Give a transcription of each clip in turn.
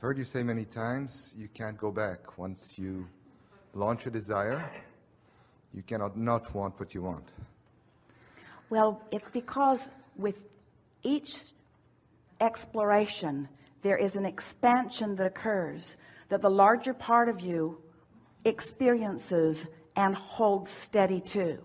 heard you say many times you can't go back. Once you launch a desire, you cannot not want what you want. Well, it's because with each exploration, there is an expansion that occurs that the larger part of you experiences and holds steady to.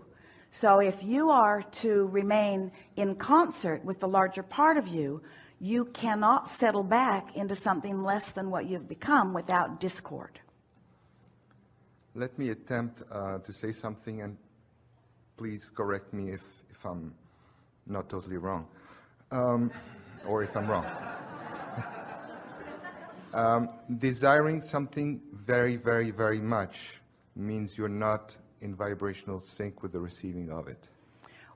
So if you are to remain in concert with the larger part of you, you cannot settle back into something less than what you've become without discord. Let me attempt to say something, and please correct me if I'm not totally wrong, or if I'm wrong. Desiring something very, very, very much means you're not in vibrational sync with the receiving of it.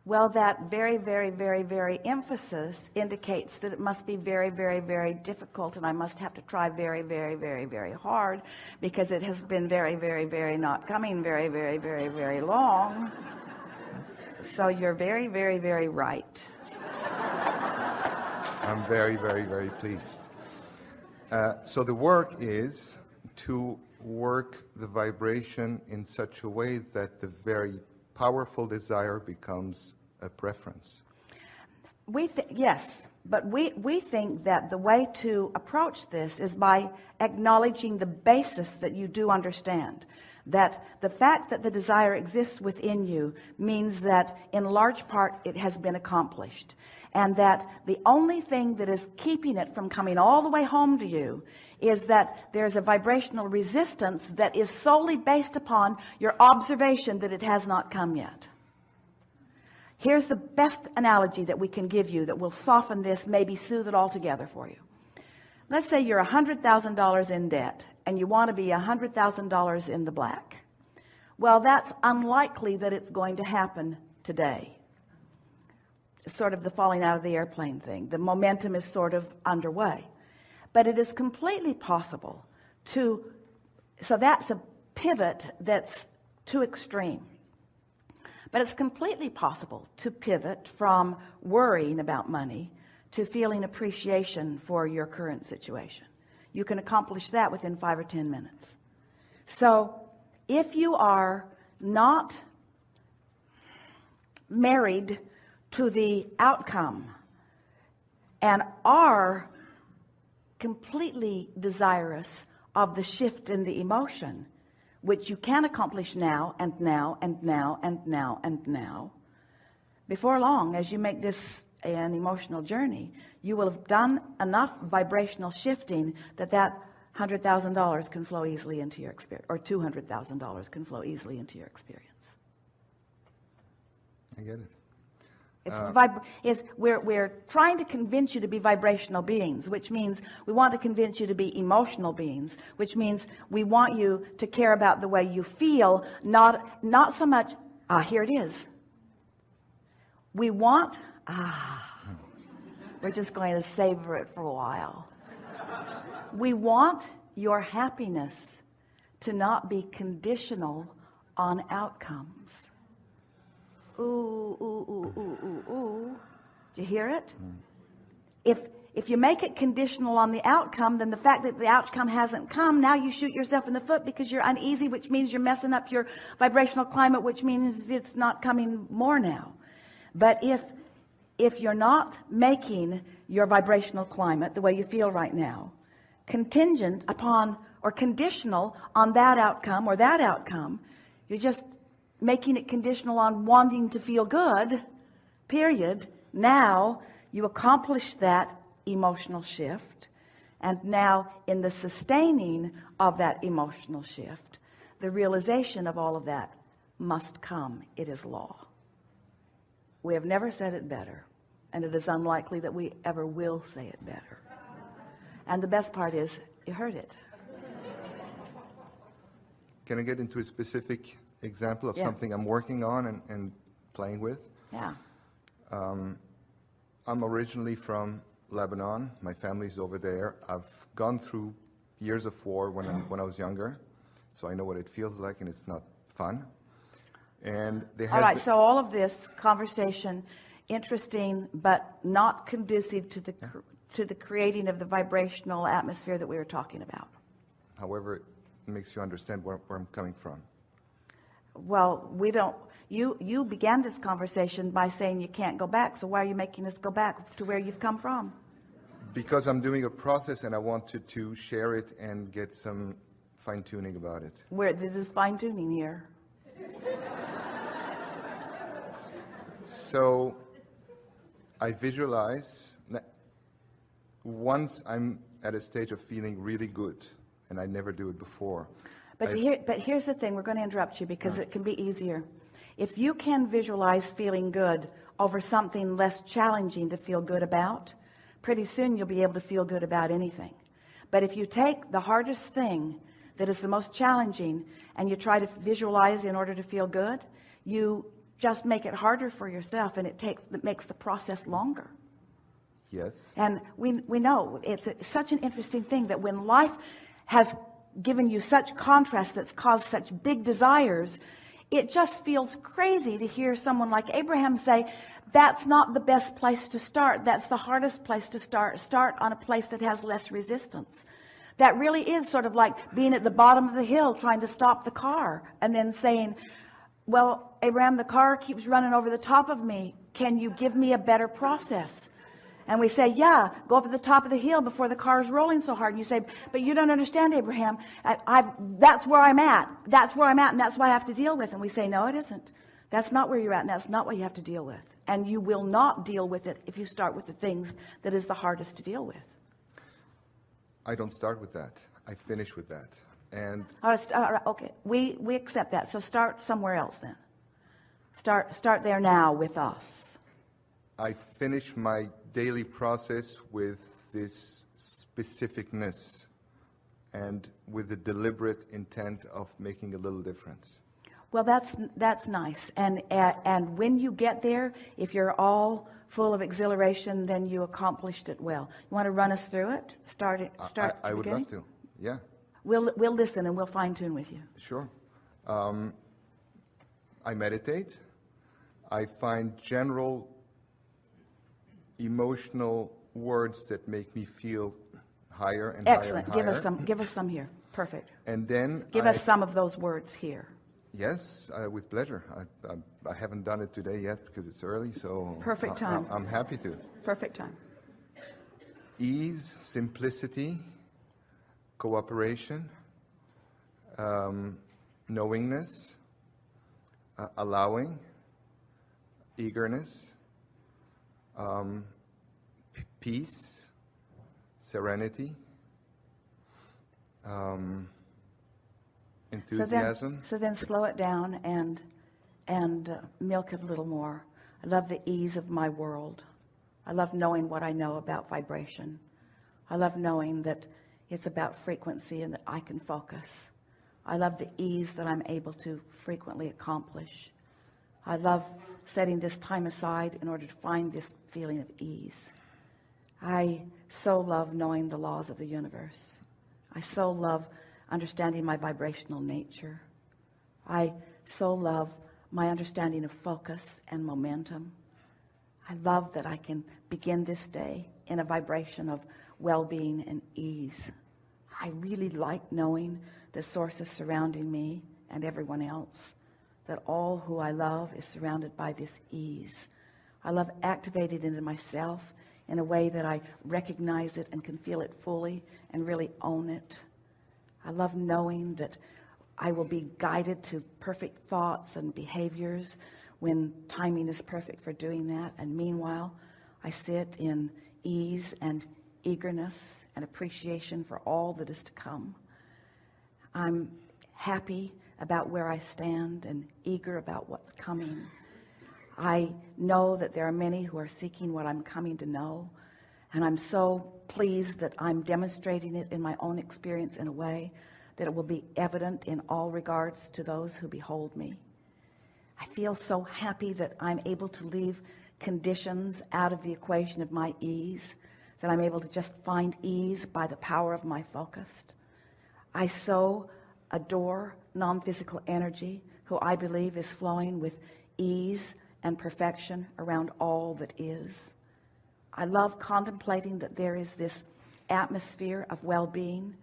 Well, that very, very, very, very emphasis indicates that it must be very, very, very difficult, and I must have to try very, very, very, very hard, because it has been very, very, very not coming very, very, very, very long. So you're very, very, very right. I'm very, very, very pleased. So the work is to work the vibration in such a way that the very powerful desire becomes a preference. Yes, but we think that the way to approach this is by acknowledging the basis that you do understand. That the fact that the desire exists within you means that in large part it has been accomplished. And that the only thing that is keeping it from coming all the way home to you is that there's a vibrational resistance that is solely based upon your observation that it has not come yet. Here's the best analogy that we can give you that will soften this, maybe soothe it all together for you. Let's say you're $100,000 in debt and you want to be $100,000 in the black. Well, that's unlikely that it's going to happen today. It's sort of the falling out of the airplane thing. The momentum is sort of underway. But it is completely possible to, so that's a pivot that's too extreme. But it's completely possible to pivot from worrying about money to feeling appreciation for your current situation. You can accomplish that within 5 or 10 minutes. So if you are not married to the outcome and are completely desirous of the shift in the emotion, which you can accomplish now and now and now and now and now, before long, as you make this an emotional journey, you will have done enough vibrational shifting that $100,000 can flow easily into your experience, or $200,000 can flow easily into your experience. I get it. We're trying to convince you to be vibrational beings, which means we want to convince you to be emotional beings, which means we want you to care about the way you feel, not so much, here it is. We want, we're just going to savor it for a while. We want your happiness to not be conditional on outcomes. Ooh, ooh, ooh, ooh, ooh, ooh. Do you hear it? If you make it conditional on the outcome, then the fact that the outcome hasn't come, now you shoot yourself in the foot because you're uneasy, which means you're messing up your vibrational climate, which means it's not coming more now. But if you're not making your vibrational climate the way you feel right now contingent upon or conditional on that outcome or that outcome, you're just making it conditional on wanting to feel good, period. Now you accomplish that emotional shift, and now in the sustaining of that emotional shift, the realization of all of that must come. It is law. We have never said it better, and it is unlikely that we ever will say it better. And the best part is, you heard it. Can I get into a specific example of something I'm working on and playing with? Yeah. I'm originally from Lebanon. My family's over there. I've gone through years of war when I was younger, so I know what it feels like, and it's not fun. And all right, so all of this conversation, interesting but not conducive to to the creating of the vibrational atmosphere that we were talking about. However, it makes you understand where I'm coming from. Well, we don't. You began this conversation by saying you can't go back. So why are you making us go back to where you've come from? Because I'm doing a process and I wanted to share it and get some fine-tuning about it. Where this is fine-tuning here. So I visualize, once I'm at a stage of feeling really good, and I never do it before. But here's the thing, we're going to interrupt you because it can be easier. If you can visualize feeling good over something less challenging to feel good about, pretty soon you'll be able to feel good about anything. But if you take the hardest thing that is the most challenging and you try to visualize in order to feel good, you just make it harder for yourself, and it makes the process longer. Yes. And we know it's such an interesting thing that when life has given you such contrast that's caused such big desires, it just feels crazy to hear someone like Abraham say, that's not the best place to start. That's the hardest place to start. Start on a place that has less resistance. That really is sort of like being at the bottom of the hill trying to stop the car and then saying, well, Abraham, the car keeps running over the top of me. Can you give me a better process? And we say, yeah, go up to the top of the hill before the car is rolling so hard. And you say, but you don't understand, Abraham. That's where I'm at. That's where I'm at, and that's what I have to deal with. And we say, no, it isn't. That's not where you're at, and that's not what you have to deal with. And you will not deal with it if you start with the things that is the hardest to deal with. I don't start with that. I finish with that. And All right, okay, we accept that. So start somewhere else then. Start there now with us. I finish my daily process with this specificness and with the deliberate intent of making a little difference. Well, that's nice. And when you get there, if you're all full of exhilaration, then you accomplished it well. You want to run us through it? Start I would love to. Yeah. We'll listen and we'll fine tune with you. Sure. I meditate. I find general emotional words that make me feel higher and Excellent. higher and higher. Give us some here. Perfect. And then Give us some of those words here. Yes, with pleasure. I haven't done it today yet because it's early, so Perfect time. I'm happy to. Perfect time. Ease, simplicity, cooperation, knowingness, allowing, eagerness, peace, serenity, enthusiasm. So then slow it down and milk it a little more. I love the ease of my world. I love knowing what I know about vibration. I love knowing that it's about frequency and that I can focus. I love the ease that I'm able to frequently accomplish. I love setting this time aside in order to find this feeling of ease. I so love knowing the laws of the universe. I so love understanding my vibrational nature. I so love my understanding of focus and momentum. I love that I can begin this day in a vibration of well-being and ease. I really like knowing the sources surrounding me and everyone else, that all who I love is surrounded by this ease. I love activating it into myself in a way that I recognize it and can feel it fully and really own it. I love knowing that I will be guided to perfect thoughts and behaviors when timing is perfect for doing that. And meanwhile, I sit in ease and eagerness and appreciation for all that is to come. I'm happy about where I stand and eager about what's coming. I know that there are many who are seeking what I'm coming to know, and I'm so pleased that I'm demonstrating it in my own experience in a way that it will be evident in all regards to those who behold me. I feel so happy that I'm able to leave conditions out of the equation of my ease, that I'm able to just find ease by the power of my focus. I so adore non-physical energy, who I believe is flowing with ease and perfection around all that is. I love contemplating that there is this atmosphere of well-being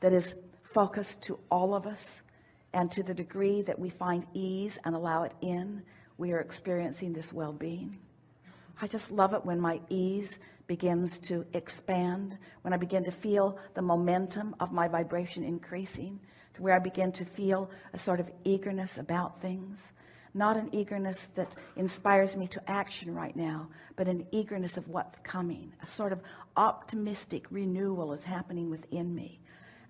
that is focused to all of us, and to the degree that we find ease and allow it in, we are experiencing this well-being. I just love it when my ease begins to expand, when I begin to feel the momentum of my vibration increasing, to where I begin to feel a sort of eagerness about things. Not an eagerness that inspires me to action right now, but an eagerness of what's coming. A sort of optimistic renewal is happening within me.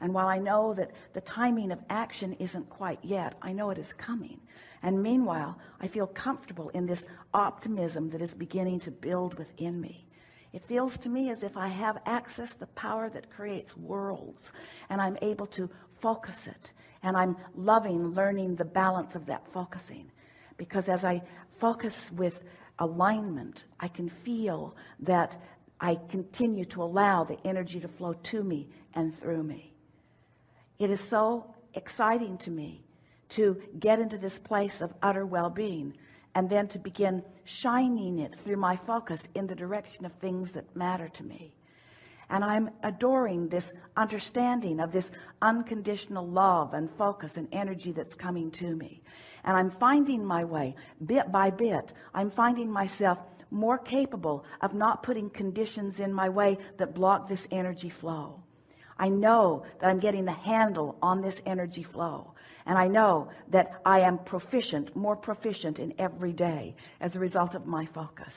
And while I know that the timing of action isn't quite yet, I know it is coming. And meanwhile, I feel comfortable in this optimism that is beginning to build within me. It feels to me as if I have access to the power that creates worlds, and I'm able to focus it. And I'm loving learning the balance of that focusing. Because as I focus with alignment, I can feel that I continue to allow the energy to flow to me and through me. It is so exciting to me to get into this place of utter well-being, and then to begin shining it through my focus in the direction of things that matter to me. And I'm adoring this understanding of this unconditional love and focus and energy that's coming to me. And I'm finding my way, bit by bit. I'm finding myself more capable of not putting conditions in my way that block this energy flow. I know that I'm getting the handle on this energy flow. And I know that I am proficient, more proficient in every day as a result of my focus.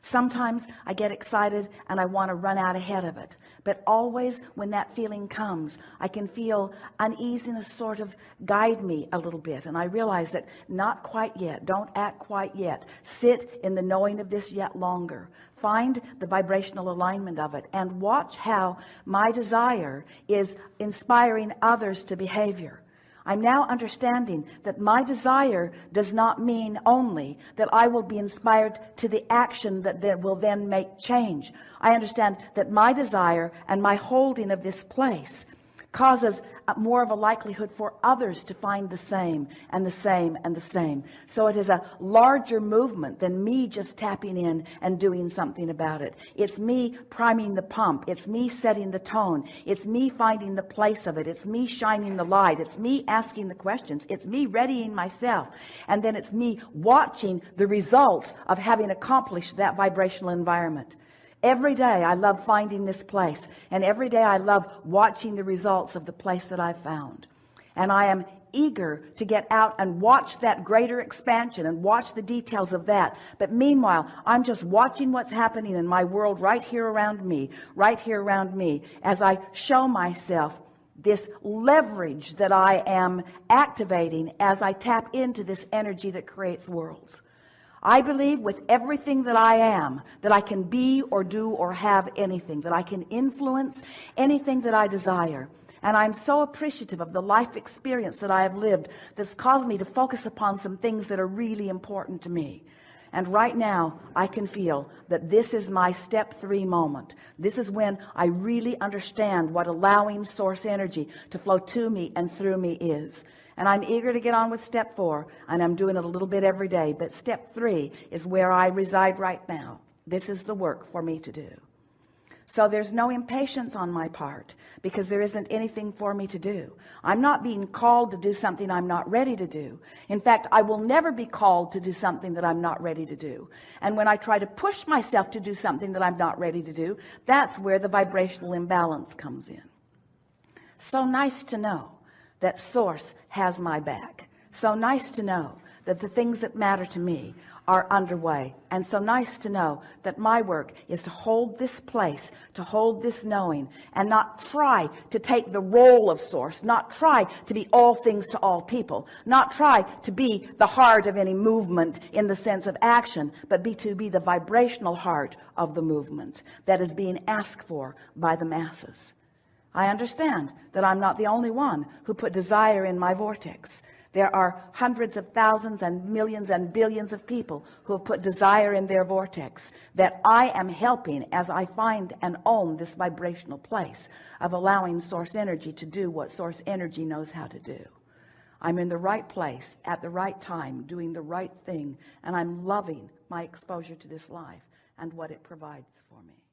Sometimes I get excited and I want to run out ahead of it. But always when that feeling comes, I can feel uneasiness sort of guide me a little bit. And I realize that not quite yet. Don't act quite yet. Sit in the knowing of this yet longer. Find the vibrational alignment of it and watch how my desire is inspiring others to behavior. I'm now understanding that my desire does not mean only that I will be inspired to the action that will then make change. I understand that my desire and my holding of this place causes more of a likelihood for others to find the same and the same and the same. So it is a larger movement than me just tapping in and doing something about it. It's me priming the pump. It's me setting the tone. It's me finding the place of it. It's me shining the light. It's me asking the questions. It's me readying myself. And then it's me watching the results of having accomplished that vibrational environment. Every day I love finding this place, and every day I love watching the results of the place that I've found. And I am eager to get out and watch that greater expansion and watch the details of that. But meanwhile, I'm just watching what's happening in my world right here around me, as I show myself this leverage that I am activating as I tap into this energy that creates worlds. I believe with everything that I am, that I can be or do or have anything, that I can influence anything that I desire. And I'm so appreciative of the life experience that I have lived that's caused me to focus upon some things that are really important to me. And right now, I can feel that this is my step 3 moment. This is when I really understand what allowing source energy to flow to me and through me is. And I'm eager to get on with step 4, and I'm doing it a little bit every day. But step 3 is where I reside right now. This is the work for me to do. So there's no impatience on my part, because there isn't anything for me to do. I'm not being called to do something I'm not ready to do. In fact, I will never be called to do something that I'm not ready to do. And when I try to push myself to do something that I'm not ready to do, that's where the vibrational imbalance comes in. So nice to know that Source has my back. So nice to know that the things that matter to me are underway. And so nice to know that my work is to hold this place, to hold this knowing, and not try to take the role of Source, not try to be all things to all people, not try to be the heart of any movement in the sense of action, but to be the vibrational heart of the movement that is being asked for by the masses. I understand that I'm not the only one who put desire in my vortex. There are hundreds of thousands and millions and billions of people who have put desire in their vortex that I am helping as I find and own this vibrational place of allowing source energy to do what source energy knows how to do. I'm in the right place at the right time, doing the right thing, and I'm loving my exposure to this life. and what it provides for me.